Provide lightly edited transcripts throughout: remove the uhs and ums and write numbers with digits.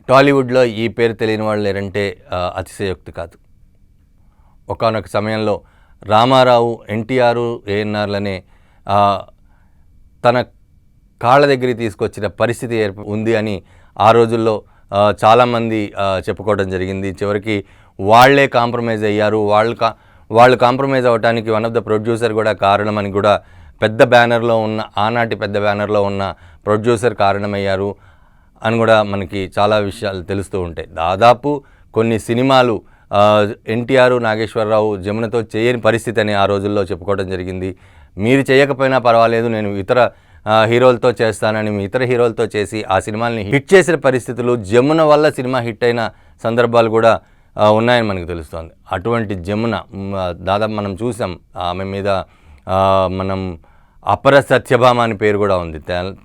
టాలీవుడ్లో ఈ పేరు తెలియని వాళ్ళు లేరంటే అతిశయోక్తి కాదు. ఒకానొక సమయంలో రామారావు, ఎన్టీఆర్, ఏఎన్ఆర్లనే తన కాళ్ళ దగ్గరికి తీసుకొచ్చిన పరిస్థితి ఉంది అని ఆ రోజుల్లో చాలామంది చెప్పుకోవడం జరిగింది. చివరికి వాళ్లే కాంప్రమైజ్ అయ్యారు. వాళ్ళు కాంప్రమైజ్ అవ్వడానికి వన్ ఆఫ్ ద ప్రొడ్యూసర్ కూడా కారణమని కూడా పెద్ద బ్యానర్లో ఉన్న ఆనాటి పెద్ద బ్యానర్లో ఉన్న ప్రొడ్యూసర్ కారణమయ్యారు అని కూడా మనకి చాలా విషయాలు తెలుస్తూ ఉంటాయి. దాదాపు కొన్ని సినిమాలు ఎన్టీఆర్, నాగేశ్వరరావు, జమునతో చేయని పరిస్థితి అని ఆ రోజుల్లో చెప్పుకోవడం జరిగింది. మీరు చేయకపోయినా పర్వాలేదు, నేను ఇతర హీరోలతో చేస్తానని ఇతర హీరోలతో చేసి ఆ సినిమాల్ని హిట్ చేసిన పరిస్థితులు, జమున వల్ల సినిమా హిట్ అయిన సందర్భాలు కూడా ఉన్నాయని మనకు తెలుస్తోంది. అటువంటి జమున దాదాపు మనం చూసాం, ఆమె మీద మనం అపర సత్యభామ అని పేరు కూడా ఉంది.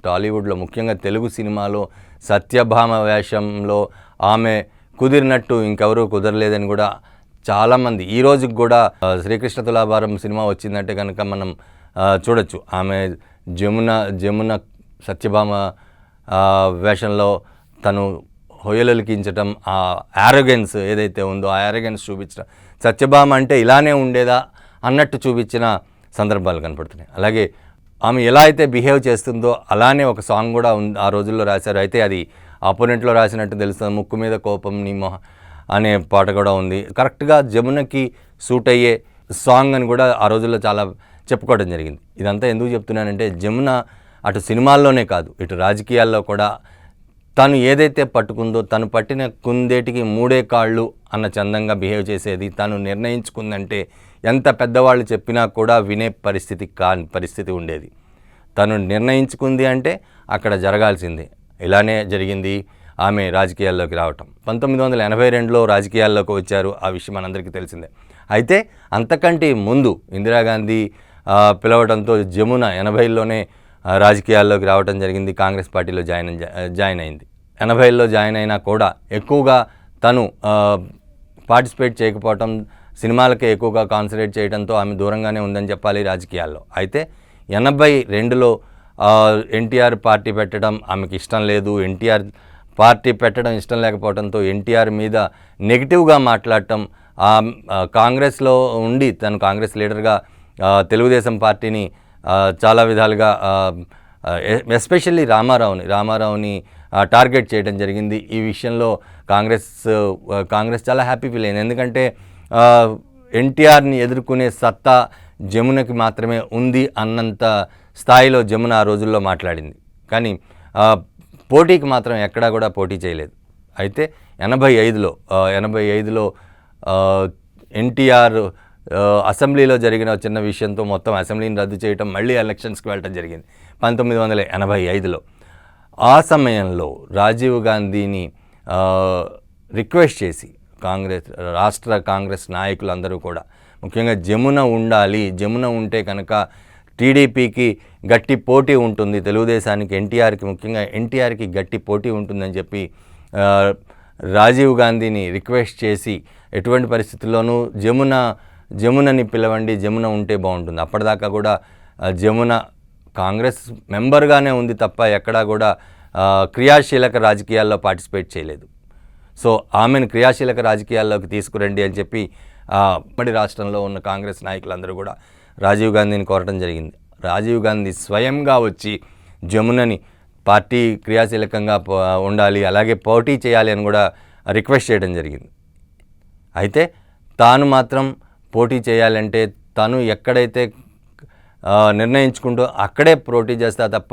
టాలీవుడ్లో ముఖ్యంగా తెలుగు సినిమాలో సత్యభామ వేషంలో ఆమె కుదిరినట్టు ఇంకెవరూ కుదరలేదని కూడా చాలామంది ఈ రోజుకి కూడా శ్రీకృష్ణ తులాభారం సినిమా వచ్చిందంటే కనుక మనం చూడొచ్చు. ఆమె జమున సత్యభామ వేషంలో తను హొయలలికించటం, ఆ యారోగెన్స్ ఏదైతే ఉందో ఆ యారోగెన్స్ చూపించడం, సత్యభామ అంటే ఇలానే ఉండేదా అన్నట్టు చూపించిన సందర్భాలు కనపడుతున్నాయి. అలాగే ఆమె ఎలా అయితే బిహేవ్ చేస్తుందో అలానే ఒక సాంగ్ కూడా ఆ రోజుల్లో రాశారు. అయితే అది ఆపోనెంట్లో రాసినట్టు తెలుస్తుంది. ముక్కు మీద కోపం నీ మొహ అనే పాట కూడా ఉంది. కరెక్ట్గా జమునకి సూట్ అయ్యే సాంగ్ అని కూడా ఆ రోజుల్లో చాలా చెప్పుకోవడం జరిగింది. ఇదంతా ఎందుకు చెప్తున్నానంటే జమున అటు సినిమాల్లోనే కాదు, ఇటు రాజకీయాల్లో కూడా తను ఏదైతే పట్టుకుందో, తను పట్టిన కుందేటికి మూడే కాళ్ళు అన్న చందంగా బిహేవ్ చేసేది. తను నిర్ణయించుకుందంటే ఎంత పెద్దవాళ్ళు చెప్పినా కూడా వినే పరిస్థితి ఉండేది. తను నిర్ణయించుకుంది అంటే అక్కడ జరగాల్సిందే. ఇలానే జరిగింది ఆమె రాజకీయాల్లోకి రావటం. 1982లో రాజకీయాల్లోకి వచ్చారు. ఆ విషయం మనందరికీ తెలిసిందే. అయితే అంతకంటే ముందు ఇందిరాగాంధీ పిలవడంతో జమున 80లోనే రాజకీయాల్లోకి రావడం జరిగింది. కాంగ్రెస్ పార్టీలో జాయిన్ అయింది. 80లో జాయిన్ అయినా కూడా ఎక్కువగా తను పార్టిసిపేట్ చేయకపోవటం, సినిమాలకే ఎక్కువగా కాన్సన్ట్రేట్ చేయడంతో ఆమె దూరంగానే ఉందని చెప్పాలి రాజకీయాల్లో. అయితే 82లో ఎన్టీఆర్ పార్టీ పెట్టడం ఆమెకి ఇష్టం లేదు. ఎన్టీఆర్ పార్టీ పెట్టడం ఇష్టం లేకపోవడంతో ఎన్టీఆర్ మీద నెగిటివ్గా మాట్లాడటం, కాంగ్రెస్లో ఉండి తను కాంగ్రెస్ లీడర్గా తెలుగుదేశం పార్టీని చాలా విధాలుగా ఎస్పెషల్లీ రామారావుని టార్గెట్ చేయడం జరిగింది. ఈ విషయంలో కాంగ్రెస్ చాలా హ్యాపీ ఫీల్ అయింది. ఎందుకంటే ఎన్టీఆర్ని ఎదుర్కొనే సత్తా జమునకి మాత్రమే ఉంది అన్నంత స్థాయిలో జమున ఆ రోజుల్లో మాట్లాడింది. కానీ పోటీకి మాత్రం ఎక్కడా కూడా పోటీ చేయలేదు. అయితే 85లో ఎన్టీఆర్ అసెంబ్లీలో జరిగిన చిన్న విషయంతో మొత్తం అసెంబ్లీని రద్దు చేయటం, మళ్ళీ ఎలక్షన్స్కి వెళ్ళటం జరిగింది 1985లో. ఆ సమయంలో రాజీవ్ గాంధీని రిక్వెస్ట్ చేసి రాష్ట్ర కాంగ్రెస్ నాయకులందరూ కూడా ముఖ్యంగా జమున ఉండాలి, జమున ఉంటే కనుక టీడీపీకి గట్టి పోటీ ఉంటుంది, తెలుగుదేశానికి ముఖ్యంగా ఎన్టీఆర్కి గట్టి పోటీ ఉంటుందని చెప్పి రాజీవ్ గాంధీని రిక్వెస్ట్ చేసి ఎటువంటి పరిస్థితుల్లోనూ జమునని పిలవండి, జమున ఉంటే బాగుంటుంది. అప్పటిదాకా కూడా జమున కాంగ్రెస్ మెంబర్గానే ఉంది తప్ప ఎక్కడా కూడా క్రియాశీలక రాజకీయాల్లో పార్టిసిపేట్ చేయలేదు. సో ఆమెను క్రియాశీలక రాజకీయాల్లోకి తీసుకురండి అని చెప్పి ఉమ్మడి రాష్ట్రంలో ఉన్న కాంగ్రెస్ నాయకులందరూ కూడా రాజీవ్ గాంధీని కోరటం జరిగింది. రాజీవ్ గాంధీ స్వయంగా వచ్చి జమునని పార్టీ క్రియాశీలకంగా ఉండాలి, అలాగే పోటీ చేయాలి అని కూడా రిక్వెస్ట్ చేయడం జరిగింది. అయితే తాను మాత్రం పోటీ చేయాలంటే తను ఎక్కడైతే నిర్ణయించుకుంటూ అక్కడే పోటీ చేస్తా తప్ప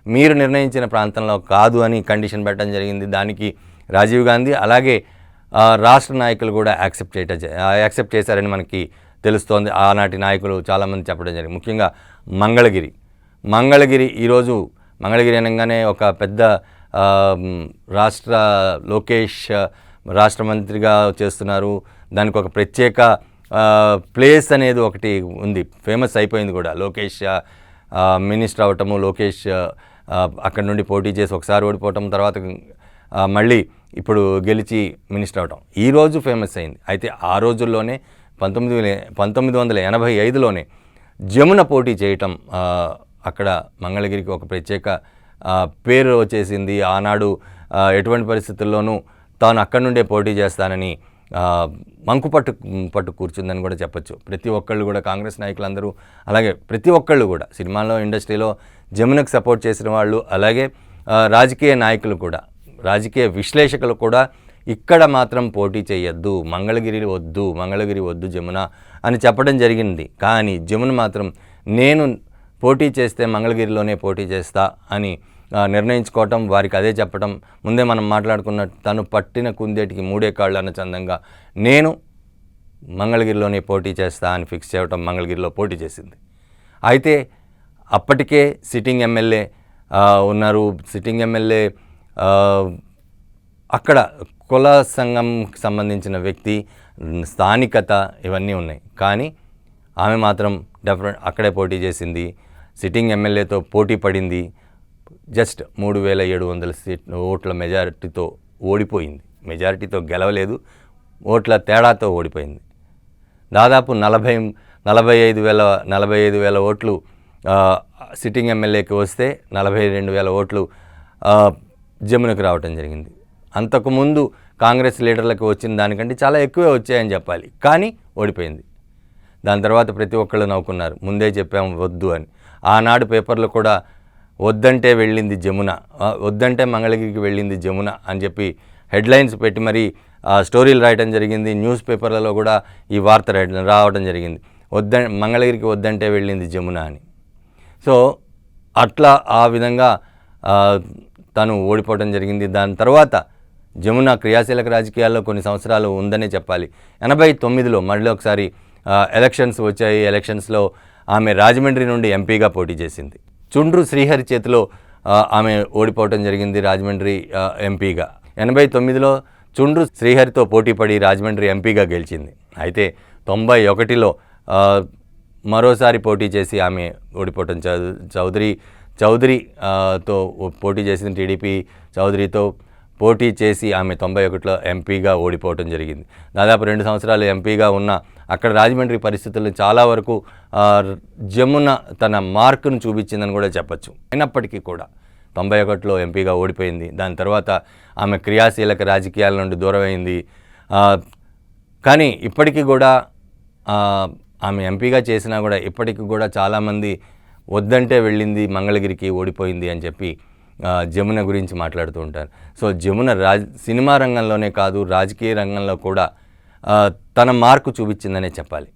మీరు నిర్ణయించిన ప్రాంతంలో కాదు అని కండిషన్ పెట్టడం జరిగింది. దానికి రాజీవ్ గాంధీ అలాగే రాష్ట్ర నాయకులు కూడా యాక్సెప్ట్ చేశారని మనకి తెలుస్తోంది. ఆనాటి నాయకులు చాలామంది చెప్పడం జరిగింది. ముఖ్యంగా మంగళగిరి ఈరోజు మంగళగిరి అనగానే ఒక పెద్ద లోకేష్ రాష్ట్ర మంత్రిగా చేస్తున్నారు. దానికి ఒక ప్రత్యేక ప్లేస్ అనేది ఒకటి ఉంది, ఫేమస్ అయిపోయింది కూడా. లోకేష్ మినిస్టర్ అవటము, లోకేష్ అక్కడ నుండి పోటీ చేసి ఒకసారి ఓడిపోవటం, తర్వాత మళ్ళీ ఇప్పుడు గెలిచి మినిస్టర్ అవటం ఈరోజు ఫేమస్ అయింది. అయితే ఆ రోజుల్లోనే 1985లోనే జమున పోటీ చేయటం అక్కడ మంగళగిరికి ఒక ప్రత్యేక పేరు వచ్చేసింది. ఆనాడు ఎటువంటి పరిస్థితుల్లోనూ తాను అక్కడి నుండే పోటీ చేస్తానని మంకు పట్టు కూర్చుందని కూడా చెప్పొచ్చు. ప్రతి ఒక్కళ్ళు కూడా కాంగ్రెస్ నాయకులందరూ, అలాగే ప్రతి ఒక్కళ్ళు కూడా సినిమాలో ఇండస్ట్రీలో జమునకు సపోర్ట్ చేసిన వాళ్ళు, అలాగే రాజకీయ నాయకులు కూడా, రాజకీయ విశ్లేషకులు కూడా ఇక్కడ మాత్రం పోటీ చేయొద్దు, మంగళగిరి వద్దు జమున అని చెప్పడం జరిగింది. కానీ జమున మాత్రం నేను పోటీ చేస్తే మంగళగిరిలోనే పోటీ చేస్తా అని నిర్ణయించుకోవటం, వారికి అదే చెప్పడం, ముందే మనం మాట్లాడుకున్న తను పట్టిన కుందేటికి మూడే కాళ్ళు అన్న చందంగా నేను మంగళగిరిలోనే పోటీ చేస్తా అని ఫిక్స్ చేయటం, మంగళగిరిలో పోటీ చేసింది. అయితే అప్పటికే సిట్టింగ్ ఎమ్మెల్యే ఉన్నారు. సిట్టింగ్ ఎమ్మెల్యే అక్కడ కుల సంఘంకి సంబంధించిన వ్యక్తి, స్థానికత ఇవన్నీ ఉన్నాయి. కానీ ఆమె మాత్రం అక్కడే పోటీ చేసింది. సిట్టింగ్ ఎమ్మెల్యేతో పోటీ పడింది. జస్ట్ 3700 ఓట్ల మెజారిటీతో ఓడిపోయింది. మెజారిటీతో గెలవలేదు, ఓట్ల తేడాతో ఓడిపోయింది. దాదాపు 45,000 ఓట్లు సిట్టింగ్ ఎమ్మెల్యేకి వస్తే 42,000 ఓట్లు జమునకు రావటం జరిగింది. అంతకుముందు కాంగ్రెస్ లీడర్లకు వచ్చిన దానికంటే చాలా ఎక్కువే వచ్చాయని చెప్పాలి. కానీ ఓడిపోయింది. దాని తర్వాత ప్రతి ఒక్కళ్ళు నవ్వుకున్నారు, ముందే చెప్పాము వద్దు అని. ఆనాడు పేపర్లు కూడా వద్దంటే వెళ్ళింది జమున, వద్దంటే మంగళగిరికి వెళ్ళింది జమున అని చెప్పి హెడ్లైన్స్ పెట్టి మరీ స్టోరీలు రాయడం జరిగింది. న్యూస్ పేపర్లలో కూడా ఈ వార్త రావడం జరిగింది, మంగళగిరికి వద్దంటే వెళ్ళింది జమున అని. సో అట్లా ఆ విధంగా తను ఓడిపోవడం జరిగింది. దాని తర్వాత జమున క్రియాశీలక రాజకీయాల్లో కొన్ని సంవత్సరాలు ఉందనే చెప్పాలి. 89లో మళ్ళీ ఒకసారి ఎలక్షన్స్ వచ్చాయి. ఎలక్షన్స్లో ఆమె రాజమండ్రి నుండి ఎంపీగా పోటీ చేసింది. చుండ్రు శ్రీహరి చేతిలో ఆమె ఓడిపోవటం జరిగింది రాజమండ్రి ఎంపీగా. 89లో చుండ్రు శ్రీహరితో పోటీపడి రాజమండ్రి ఎంపీగా గెలిచింది. అయితే 91లో మరోసారి పోటీ చేసి ఆమె ఓడిపోవటం, చౌదరితో పోటీ చేసింది. టీడీపీ చౌదరితో పోటీ చేసి ఆమె 91లో ఎంపీగా ఓడిపోవటం జరిగింది. దాదాపు 2 సంవత్సరాలు ఎంపీగా ఉన్న అక్కడ రాజమండ్రి పరిస్థితుల్లో చాలా వరకు జమున తన మార్కును చూపించిందని కూడా చెప్పచ్చు. అయినప్పటికీ కూడా 91లో ఎంపీగా ఓడిపోయింది. దాని తర్వాత ఆమె క్రియాశీలక రాజకీయాల నుండి దూరమైంది. కానీ ఇప్పటికీ కూడా ఆమె ఎంపీగా చేసినా కూడా ఇప్పటికీ కూడా చాలామంది వద్దంటే వెళ్ళింది మంగళగిరికి, ఓడిపోయింది అని చెప్పి జమున గురించి మాట్లాడుతూ ఉంటారు. సో జమున సినిమా రంగంలోనే కాదు, రాజకీయ రంగంలో కూడా తన మార్కు చూపించిందనే చెప్పాలి.